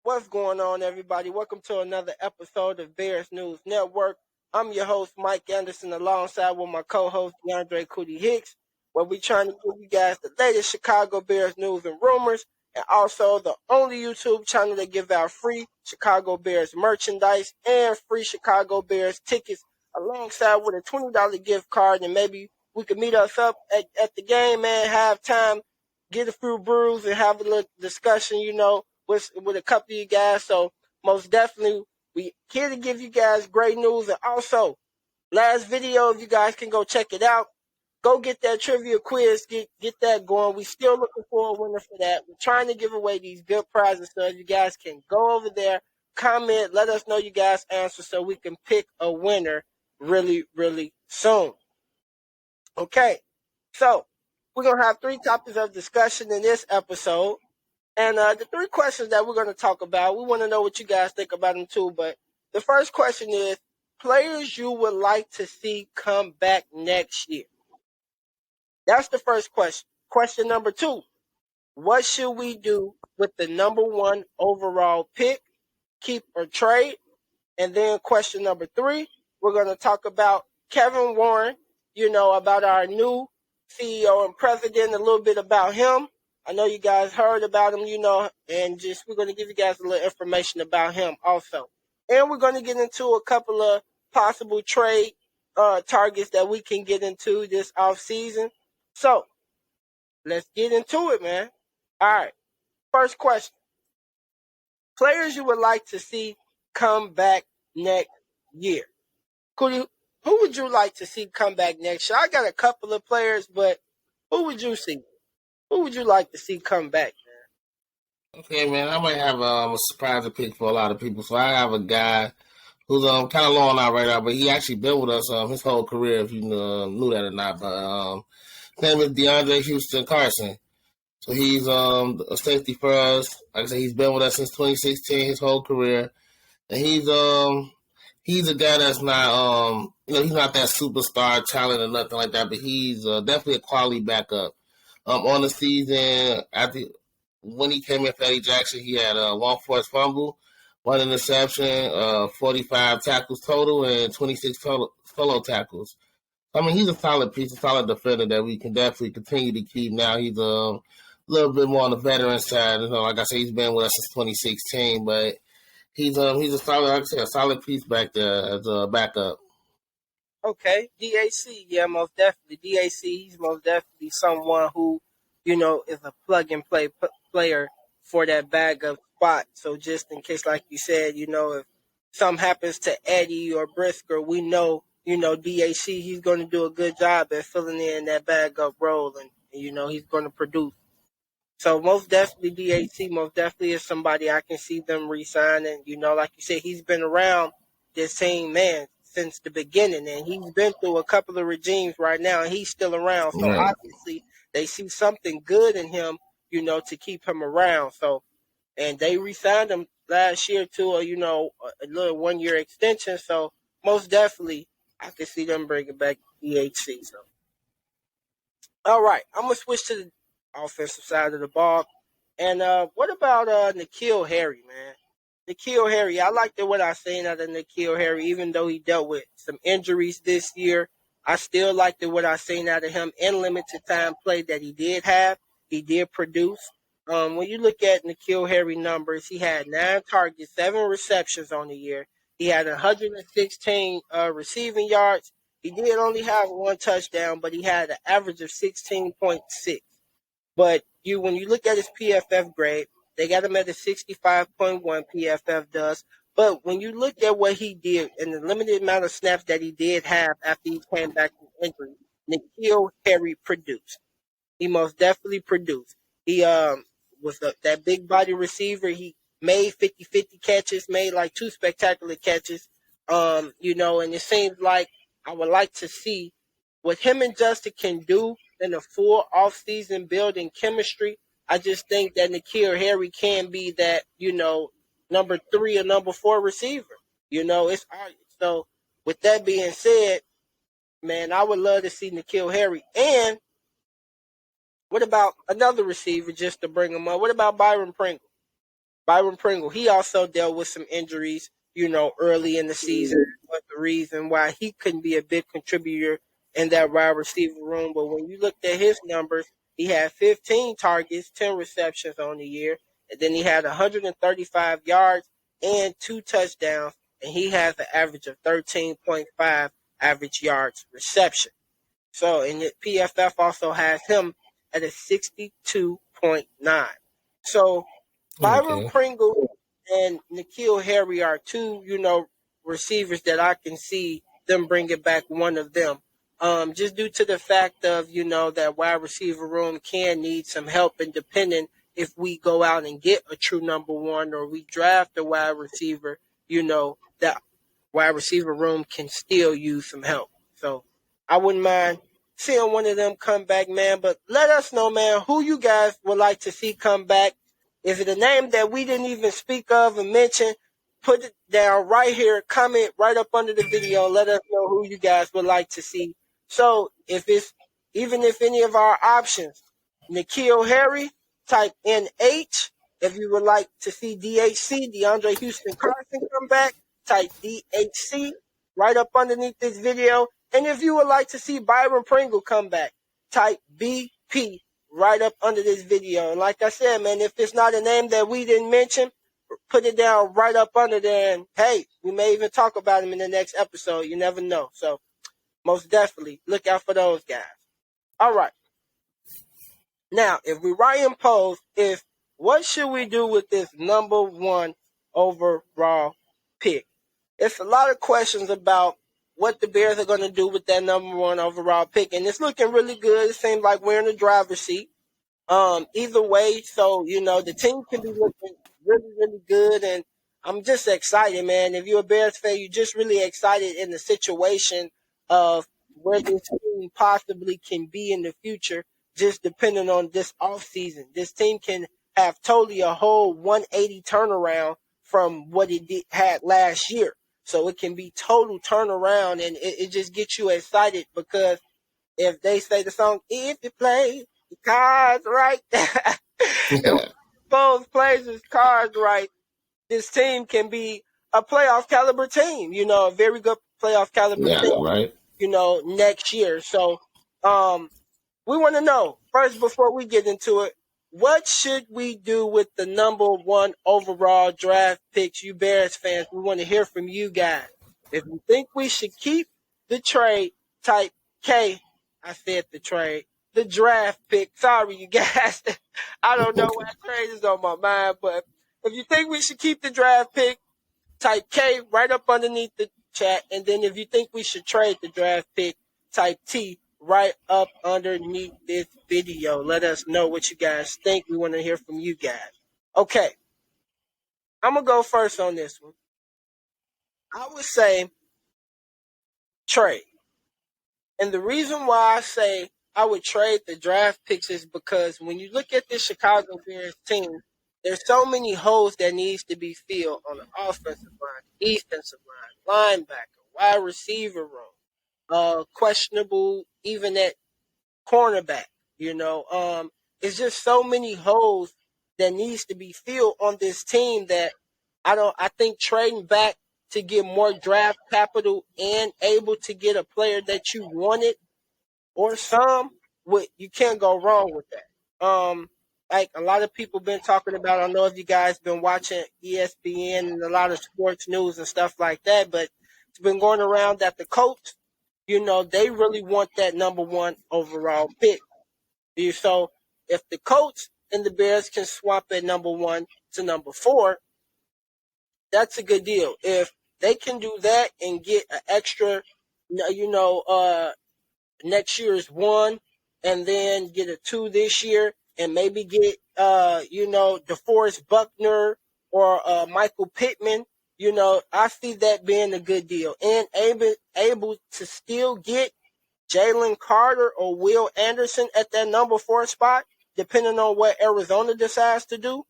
What's going on, everybody? Welcome to another episode of Bears News Network. I'm your host, Mike Anderson, alongside with my co-host, Deandre Cootie Hicks, where we trying to give you guys the latest Chicago Bears news and rumors, and also the only YouTube channel that give out free Chicago Bears merchandise and free Chicago Bears tickets, alongside with a $20 gift card, and maybe we could meet us up at the game, man, have time, get a few brews, and have a little discussion, with a couple of you guys. So most definitely, we here to give you guys great news. And also, last video, if you guys can go check it out, go get that trivia quiz, get that going. We still looking for a winner for that. We're trying to give away these good prizes, so you guys can go over there, comment, let us know you guys answer, so we can pick a winner really, really soon. Okay, so we're gonna have three topics of discussion in this episode. And the three questions that we're going to talk about, we want to know what you guys think about them too. But the first question is players you would like to see come back next year. That's the first question. Question number two, what should we do with the number one overall pick, keep or trade? And then question number three, we're going to talk about Kevin Warren, about our new CEO and president, a little bit about him. I know you guys heard about him, and just we're going to give you guys a little information about him also. And we're going to get into a couple of possible trade targets that we can get into this off season. So let's get into it, man. All right. First question. Players you would like to see come back next year. Who would you like to see come back next year? I got a couple of players, but who would you see? Who would you like to see come back? Okay, man, I might have a surprise pick for a lot of people. So I have a guy who's kind of low on our radar, but he actually been with us his whole career, if you knew that or not. But his name is Deandre Houston Carson. So he's a safety for us. Like I said, he's been with us since 2016, his whole career, and he's a guy that's not he's not that superstar talent or nothing like that, but he's definitely a quality backup. On the season, when he came in for Eddie Jackson, he had one forced fumble, one interception, 45 tackles total, and 26 solo tackles. I mean, he's a solid piece, a solid defender that we can definitely continue to keep. Now he's a little bit more on the veteran side. Like I said, he's been with us since 2016, but he's a solid, like I said, a solid piece back there as a backup. Okay, DAC, yeah, most definitely. DAC, he's most definitely someone who, is a plug and play player for that backup spot. So just in case, like you said, if something happens to Eddie or Brisker, we know, DAC, he's going to do a good job at filling in that backup role, and he's going to produce. So most definitely DAC, most definitely is somebody I can see them re-signing. Like you said, he's been around this same man since the beginning, and he's been through a couple of regimes right now, and he's still around. So Right. obviously they see something good in him, to keep him around. So, and they re-signed him last year to a little 1 year extension. So most definitely I can see them bringing back DHC. So, all right, I'm gonna switch to the offensive side of the ball. And what about N'Keal Harry, man? N'Keal Harry, I liked what I seen out of N'Keal Harry, even though he dealt with some injuries this year. I still liked what I seen out of him in limited time play that he did have. He did produce. When you look at N'Keal Harry numbers, he had 9 targets, 7 receptions on the year. He had 116 receiving yards. He did only have 1 touchdown, but he had an average of 16.6. But when you look at his PFF grade, they got him at a 65.1 PFF does. But when you look at what he did and the limited amount of snaps that he did have after he came back from injury, N'Keal Harry produced. He most definitely produced. He was that big body receiver. He made 50-50 catches, made like 2 spectacular catches. And it seems like I would like to see what him and Justin can do in a full off-season building chemistry. I just think that N'Keal Harry can be that, number 3 or number 4 receiver. It's so. With that being said, man, I would love to see N'Keal Harry. And what about another receiver just to bring him up? What about Byron Pringle? Byron Pringle, he also dealt with some injuries, early in the season. Was the reason why he couldn't be a big contributor in that wide receiver room. But when you looked at his numbers, he had 15 targets, 10 receptions on the year, and then he had 135 yards and 2 touchdowns, and he has an average of 13.5 average yards reception. So, and the PFF also has him at a 62.9. So, Byron Okay. Pringle and N'Keal Harry are two, receivers that I can see them bringing back one of them. Just due to the fact of, that wide receiver room can need some help, and depending if we go out and get a true number one or we draft a wide receiver, that wide receiver room can still use some help. So I wouldn't mind seeing one of them come back, man. But let us know, man, who you guys would like to see come back. Is it a name that we didn't even speak of and mention? Put it down right here. Comment right up under the video. Let us know who you guys would like to see. So even if any of our options, N'Keal Harry, type NH. If you would like to see DHC, DeAndre Houston Carson, come back, type DHC right up underneath this video. And if you would like to see Byron Pringle come back, type BP right up under this video. And like I said, man, if it's not a name that we didn't mention, put it down right up under there. And hey, we may even talk about him in the next episode. You never know. So most definitely look out for those guys. All right. Now, if we Ryan pose, what should we do with this number one overall pick? It's a lot of questions about what the Bears are going to do with that number one overall pick, and it's looking really good. It seems like we're in the driver's seat. Either way, so the team can be looking really, really good, and I'm just excited, man. If you're a Bears fan, you're just really excited in the situation of where this team possibly can be in the future, just depending on this offseason. This team can have totally a whole 180 turnaround from what it had last year. So it can be total turnaround, and it just gets you excited because if they say the song, if you play the cards right, if both plays his cards right, this team can be a playoff caliber team, a very good playoff caliber Yeah, team, right. next year. So we want to know first before we get into it, what should we do with the number one overall draft picks? You Bears fans, we want to hear from you guys. If you think we should keep the trade, type K. I said the trade, the draft pick. Sorry, you guys. I don't know why trade is on my mind, but if you think we should keep the draft pick, type K right up underneath the chat. And then if you think we should trade the draft pick, type T right up underneath this video. Let us know what you guys think. We want to hear from you guys. Okay, I'm going to go first on this one. I would say trade. And the reason why I say I would trade the draft picks is because when you look at this Chicago Bears team, there's so many holes that needs to be filled on the offensive line, defensive line, linebacker, wide receiver room, questionable even at cornerback. It's just so many holes that needs to be filled on this team that I think trading back to get more draft capital and able to get a player that you wanted or you can't go wrong with that. Like a lot of people been talking about, I don't know if you guys been watching ESPN and a lot of sports news and stuff like that, but it's been going around that the Colts, they really want that number one overall pick. So if the Colts and the Bears can swap at number one to number four, that's a good deal. If they can do that and get an extra, next year's one, and then get a 2 this year, and maybe get DeForest Buckner or Michael Pittman. I see that being a good deal, and able to still get Jalen Carter or Will Anderson at that number 4 spot, depending on what Arizona decides to do.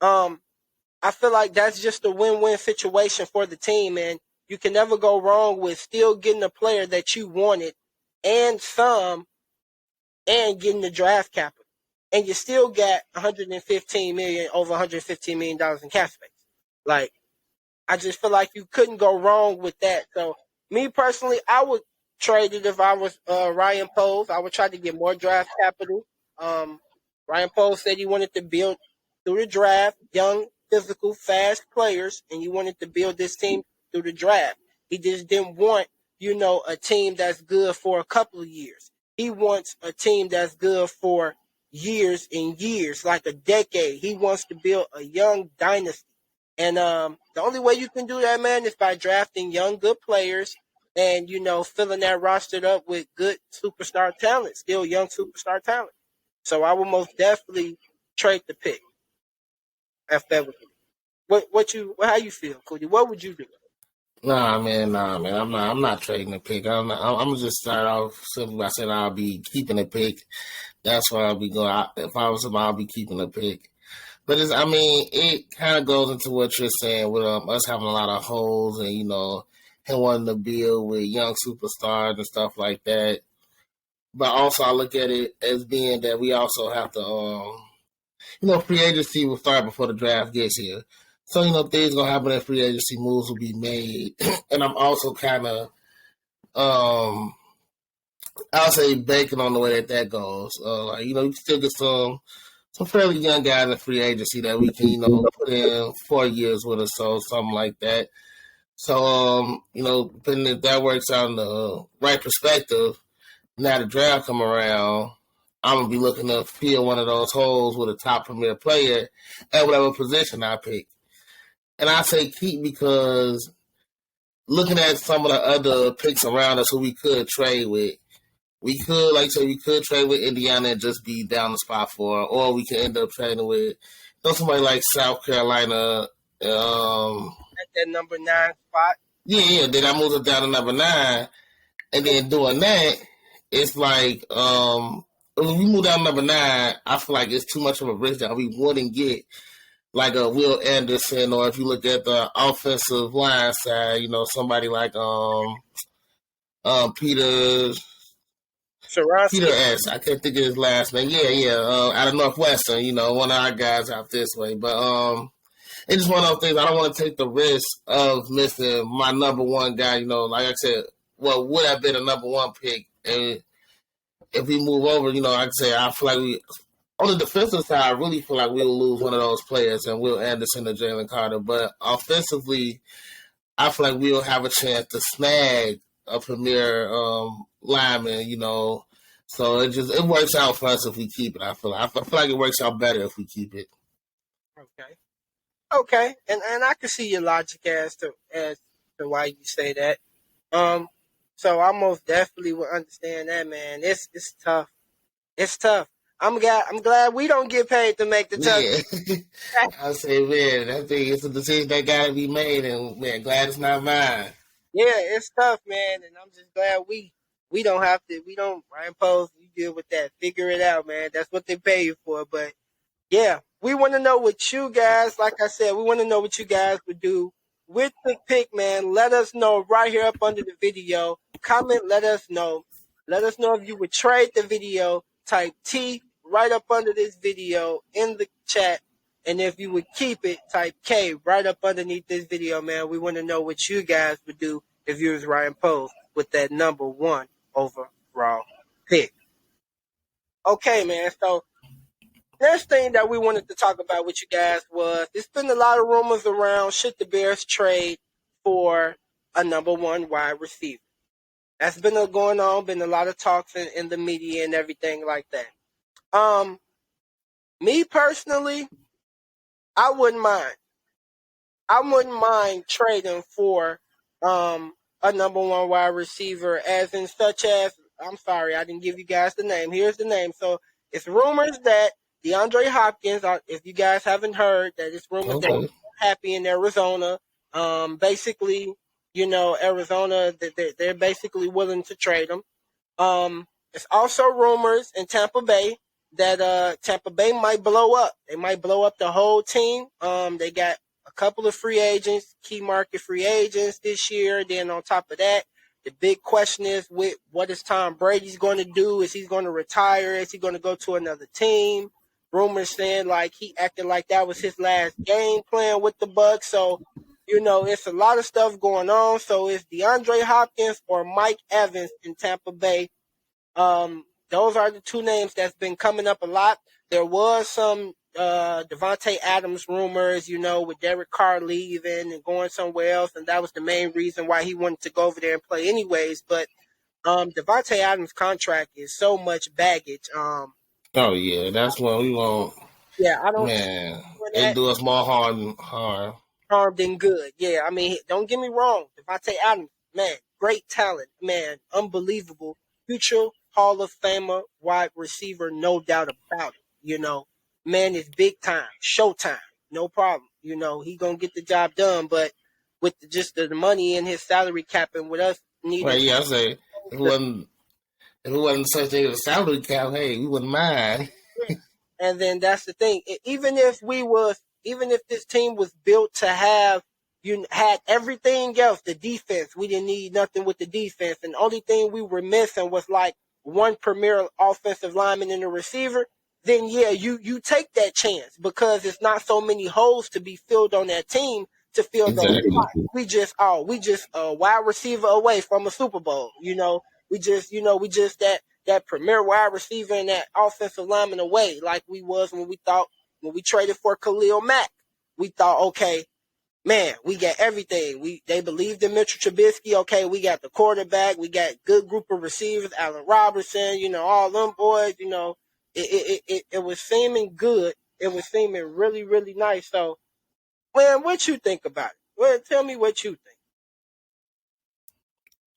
I feel like that's just a win-win situation for the team, and you can never go wrong with still getting a player that you wanted and getting the draft capital. and you still got 115 million, over 115 million dollars in cap space. Like, I just feel like you couldn't go wrong with that. So, me personally, I would trade it if I was Ryan Poles. I would try to get more draft capital. Um, Ryan Poles said he wanted to build through the draft young, physical, fast players, and he wanted to build this team through the draft. He just didn't want, a team that's good for a couple of years. He wants a team that's good for years and years, like a decade. He wants to build a young dynasty. And the only way you can do that, man, is by drafting young, good players and, filling that roster up with good superstar talent, still young superstar talent. So I would most definitely trade the pick if that was me. How you feel, Cody? What would you do? Nah, man. I'm not trading the pick. I'm just start off simply by saying I'll be keeping the pick. That's where I'll be going. If I was him, I'll be keeping the pick. But it kind of goes into what you're saying with us having a lot of holes and him wanting to build with young superstars and stuff like that. But also, I look at it as being that we also have to, free agency will start before the draft gets here. So, things gonna happen in free agency, moves will be made, and I'm also kind of, I'll say banking on the way that goes. You still get some fairly young guys in free agency that we can, put in 4 years with us, so something like that. So, depending if that works out in the right perspective, now the draft come around, I'm gonna be looking to fill one of those holes with a top premier player at whatever position I pick. And I say keep because looking at some of the other picks around us who we could trade with, we could trade with Indiana and just be down the spot for, or we could end up trading with somebody like South Carolina. At that number 9 spot. Yeah. Then I moved it down to number 9, and then doing that, it's like when we move down to number 9, I feel like it's too much of a risk that we wouldn't get like a Will Anderson, or if you look at the offensive line side, somebody like Peter. Sharonsky. Peter S. I can't think of his last name. Yeah. Out of Northwestern, one of our guys out this way. But it's just one of those things. I don't want to take the risk of missing my number one guy. Like I said, what would have been a number one pick, and if we move over, like I say, I feel like we on the defensive side, I really feel like we'll lose one of those players, and Will Anderson or Jalen Carter. But offensively, I feel like we'll have a chance to snag a premier lineman, So it works out for us if we keep it. I feel like it works out better if we keep it. Okay, and I can see your logic as to why you say that. So I most definitely would understand that, man. It's tough. It's tough. I'm glad we don't get paid to make the tough. Yeah. I say, man, I think it's a decision that got to be made, and man, glad it's not mine. Yeah, it's tough, man, and I'm just glad we don't have to. We don't Ryan Post. You deal with that. Figure it out, man. That's what they pay you for. But yeah, we want to know what you guys, like I said, we want to know what you guys would do with the pick, man. Let us know right here up under the video. Comment. Let us know. Let us know if you would trade the video. Type T right up under this video in the chat. And if you would keep it, type K right up underneath this video, man. We want to know what you guys would do if you was Ryan Post with that number 1 overall pick. Okay, man. So next thing that we wanted to talk about with you guys was there's been a lot of rumors around should the Bears trade for a number 1 wide receiver. That's been going on, been a lot of talks in the media and everything like that. Me personally, I wouldn't mind. I wouldn't mind trading for a number 1 wide receiver, as in such as, I'm sorry, I didn't give you guys the name. Here's the name. So it's rumors that Deandre Hopkins, if you guys haven't heard, that it's rumors that he's happy in Arizona. Basically, Arizona, they're basically willing to trade him. It's also rumors in Tampa Bay that Tampa Bay might blow up. They might blow up the whole team. They got a couple of free agents, key market free agents this year. Then on top of that, the big question is what is Tom Brady's going to do? Is he going to retire? Is he going to go to another team? rumors saying like he acted like that was his last game playing with the Bucks. So, it's a lot of stuff going on. So it's DeAndre Hopkins or Mike Evans in Tampa Bay. Those are the two names that's been coming up a lot. There was some Devontae Adams rumors, with Derek Carr leaving and going somewhere else, and that was the main reason why he wanted to go over there and play anyways. But Devontae Adams' contract is so much baggage. Oh yeah, that's what we want. Yeah, I don't see Man, doing it that do us more harm. harm than good. Yeah, I mean, don't get me wrong, Devontae Adams, man, great talent, man, unbelievable, future Hall of Famer, wide receiver, no doubt about it. Man is big time, showtime, no problem. He gonna get the job done, but with just the money in his salary cap and with us needing Right? Yeah, I say if it wasn't such thing as a salary cap, hey, we wouldn't mind. And then that's the thing. Even if this team was built to have, you had everything else, the defense, we didn't need nothing with the defense. And the only thing we were missing was like one premier offensive lineman and a receiver. Then yeah, you take that chance because it's not so many holes to be filled on that team to fill those Exactly. spots. We just a wide receiver away from a Super Bowl. We just that premier wide receiver and that offensive lineman away, like we was when we traded for Khalil Mack. We thought, okay, man, we got everything. They believed in Mitchell Trubisky. Okay, we got the quarterback, we got good group of receivers, Allen Robinson, all them boys. It was seeming good. It was seeming really really nice. So, man, what you think about it? Well, tell me what you think.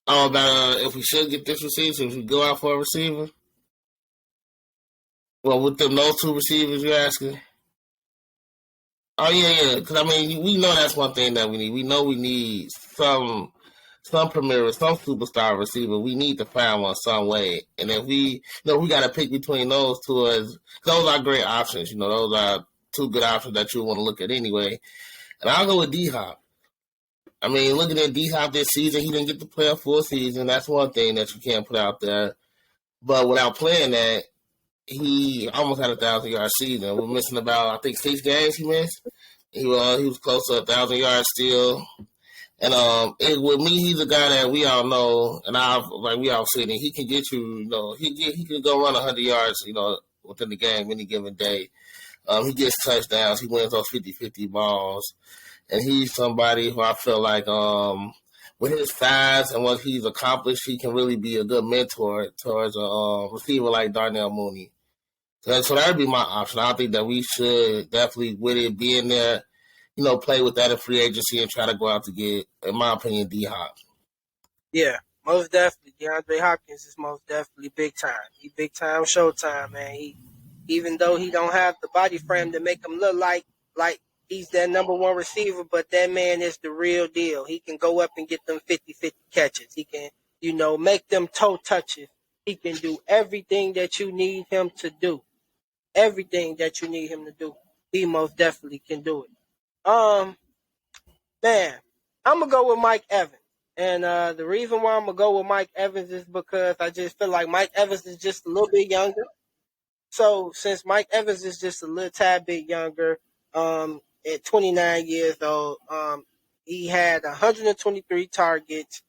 Oh, about if we should get this receiver, if we go out for a receiver. Well, with them those two receivers, you're asking. Oh yeah. Because I mean, we know that's one thing that we need. We know we need some premier, some superstar receiver. We need to find one some way. And if we got to pick between those two, as those are great options. Those are two good options that you want to look at anyway. And I'll go with D Hop. I mean, looking at D Hop this season, he didn't get to play a full season. That's one thing that you can't put out there. But without playing that, he almost had 1,000-yard season. We're missing about, I think, 6 games he missed. He was close to 1,000 yards still. And with me, he's a guy that we all know, and we all seen it. He can get you, he can go run 100 yards, within the game any given day. He gets touchdowns. He wins those 50-50 balls. And he's somebody who I feel like with his size and what he's accomplished, he can really be a good mentor towards a receiver like Darnell Mooney. So that would be my option. I think that we should definitely, with it being there, play with that in free agency and try to go out to get, in my opinion, D-Hop. Yeah, most definitely. DeAndre Hopkins is most definitely big time. He big time showtime, man. Even though he don't have the body frame to make him look like he's that number one receiver, but that man is the real deal. He can go up and get them 50-50 catches. He can, make them toe touches. He can do everything that you need him to do. Everything that you need him to do. He most definitely can do it. Man, I'm gonna go with Mike Evans. And the reason why I'm gonna go with Mike Evans is because I just feel like Mike Evans is just a little bit younger. So since Mike Evans is just a little tad bit younger, at 29 years old, he had 123 targets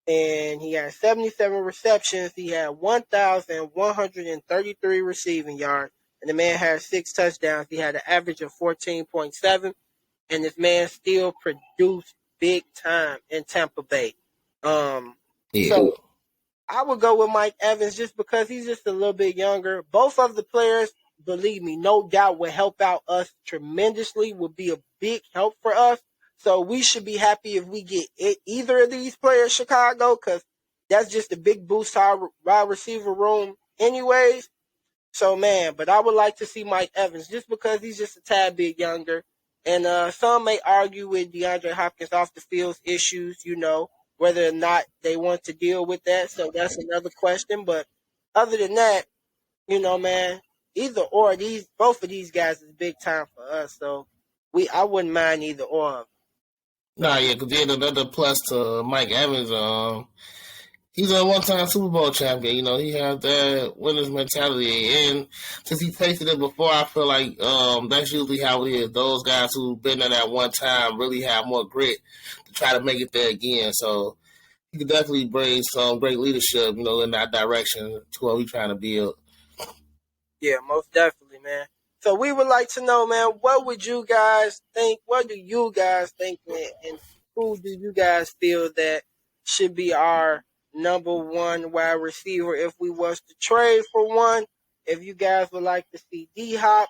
and he had 77 receptions. He had 1,133 receiving yards, and the man had 6 touchdowns. He had an average of 14.7, and this man still produced big time in Tampa Bay. Yeah. So I would go with Mike Evans just because he's just a little bit younger. Both of the players, believe me, no doubt will help out us tremendously, will be a big help for us. So we should be happy if we get either of these players, Chicago, because that's just a big boost to our wide receiver room anyways. So, man, but I would like to see Mike Evans just because he's just a tad bit younger. And some may argue with DeAndre Hopkins off the field issues, whether or not they want to deal with that. So that's another question. But other than that, man, either or both of these guys is big time for us. So I wouldn't mind either or. Nah, yeah, because then another plus to Mike Evans, he's a one-time Super Bowl champion. You know, he has that winner's mentality, and since he tasted it before, I feel like that's usually how it is. Those guys who've been there at one time really have more grit to try to make it there again. So he could definitely bring some great leadership, you know, in that direction to what we're trying to build. Yeah, most definitely, man. So we would like to know, man, what would you guys think? What do you guys think, man, and who do you guys feel that should be our number one wide receiver if we was to trade for one? If you guys would like to see D Hop,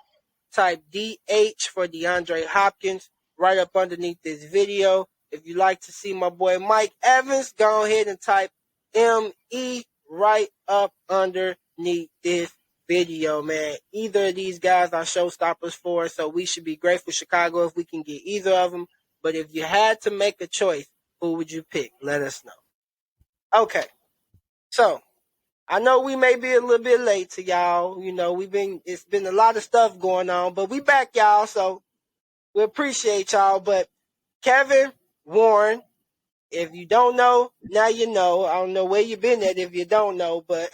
type DH for DeAndre Hopkins right up underneath this video. If you like to see my boy Mike Evans, go ahead and type ME right up underneath this video, man. Either of these guys are showstoppers for us, so we should be grateful, Chicago, if we can get either of them. But if you had to make a choice, who would you pick? Let us know. Okay, so I know we may be a little bit late to y'all. You know, it's been a lot of stuff going on, but we back, y'all. So we appreciate y'all. But Kevin Warren, if you don't know, now you know. I don't know where you've been at if you don't know, but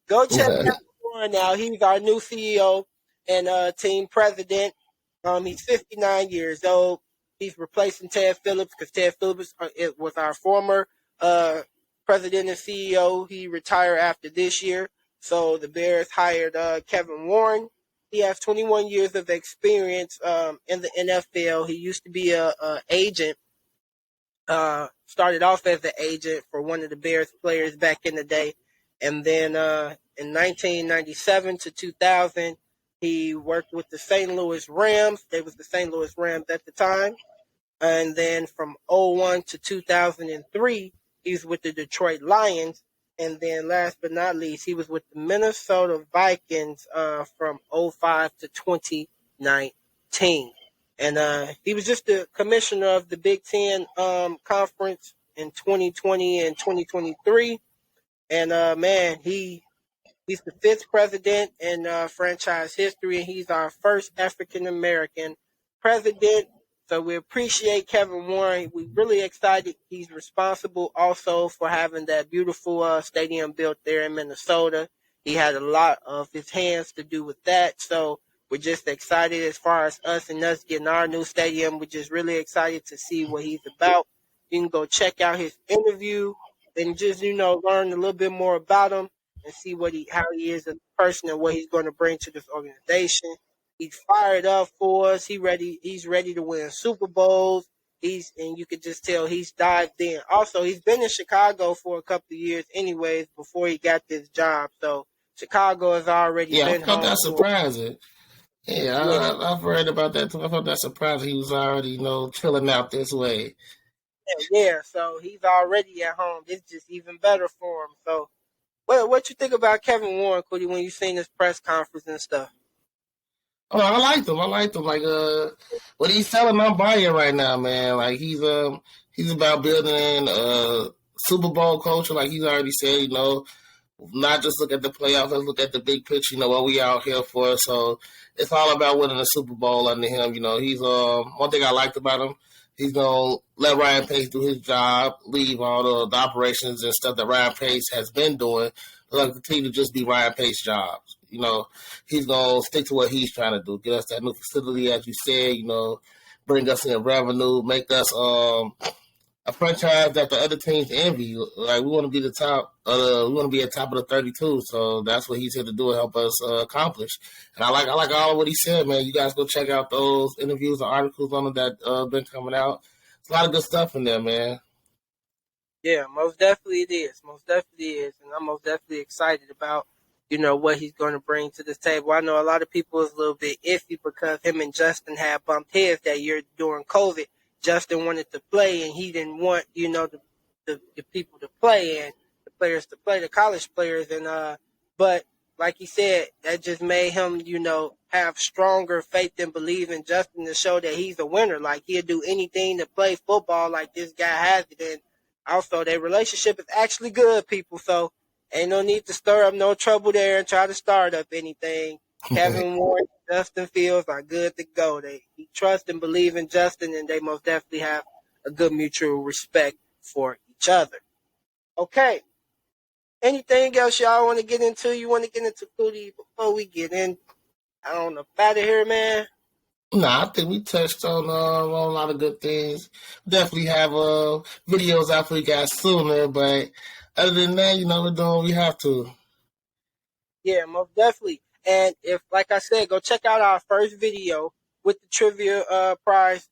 go check out Warren now. He's our new CEO and team president. He's 59 years old. He's replacing Ted Phillips because Ted Phillips it was our former president and CEO. He retired after this year. So the Bears hired Kevin Warren. He has 21 years of experience in the NFL. He used to be a agent, started off as an agent for one of the Bears players back in the day. And then in 1997 to 2000, he worked with the St. Louis Rams. They was the St. Louis Rams at the time. And then from '01 to 2003, he was with the Detroit Lions. And then last but not least, he was with the Minnesota Vikings from '05 to 2019. And he was just the commissioner of the Big Ten conference in 2020 and 2023. And man, he's the fifth president in franchise history, and he's our first African American president. So we appreciate Kevin Warren. We're really excited. He's responsible also for having that beautiful stadium built there in Minnesota. He had a lot of his hands to do with that. So we're just excited as far as us getting our new stadium. We're just really excited to see what he's about. You can go check out his interview and just, learn a little bit more about him and see how he is as a person and what he's going to bring to this organization. He's fired up for us. He's ready to win Super Bowls. And you could just tell he's dived in. Also, he's been in Chicago for a couple of years anyways before he got this job. So Chicago has already Yeah, I been thought home that for surprising. Yeah, yeah, I've read about that too. I thought that surprising. He was already, chilling out this way. yeah. So he's already at home. It's just even better for him. So what you think about Kevin Warren, Cody, when you seen his press conference and stuff? Oh, I liked him. I liked him. Like what he's selling, I'm buying right now, man. Like he's about building a Super Bowl culture. Like he's already said, not just look at the playoffs, let's look at the big picture, what we out here for. So it's all about winning a Super Bowl under him. He's one thing I liked about him, he's gonna let Ryan Pace do his job, leave all the operations and stuff that Ryan Pace has been doing. Let continue to just be Ryan Pace's jobs. He's gonna stick to what he's trying to do. Get us that new facility, as you said, bring us in revenue, make us a franchise that the other teams envy. Like we want to be the top. We want to be at top of the 32. So that's what he's here to do and help us accomplish. And I like all of what he said, man. You guys go check out those interviews and articles on it that been coming out. It's a lot of good stuff in there, man. Yeah, most definitely it is. Most definitely is. And I'm most definitely excited about, what he's going to bring to this table. I know a lot of people is a little bit iffy because him and Justin had bumped heads that year during COVID. Justin wanted to play and he didn't want, the people to play and the players to play, the college players. And, but like he said, that just made him, have stronger faith and believe in Justin to show that he's a winner. Like he'll do anything to play football like this guy has it. And also their relationship is actually good, people. So ain't no need to stir up no trouble there and try to start up anything. Kevin Warren, Justin Fields are good to go. He trust and believe in Justin, and they most definitely have a good mutual respect for each other. Okay, Anything else y'all want to get into? You want to get into Cootie before we get in? I don't know. Out of here, man. Nah, I think we touched on a lot of good things. Definitely have videos out for you guys sooner, but other than that, we're doing what we have to. Yeah, most definitely. And if, like I said, go check out our first video with the trivia prize,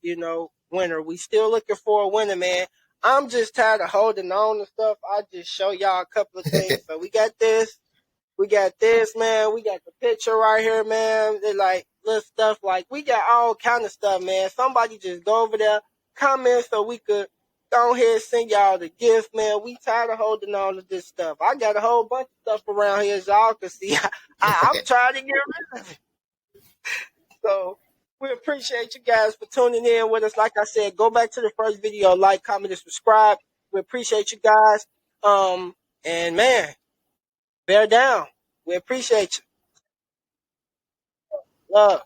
winner. We still looking for a winner, man. I'm just tired of holding on and stuff. I just show y'all a couple of things. So we got this. We got this, man. We got the picture right here, man. They like little stuff like we got all kind of stuff, man. Somebody just go over there, comment so we could go ahead and send y'all the gift, man. We tired of holding on to this stuff. I got a whole bunch of stuff around here, as y'all can see. I'm trying to get rid of it. So we appreciate you guys for tuning in with us. Like I said, go back to the first video, like, comment, and subscribe. We appreciate you guys. And man, bear down. We appreciate you. Love.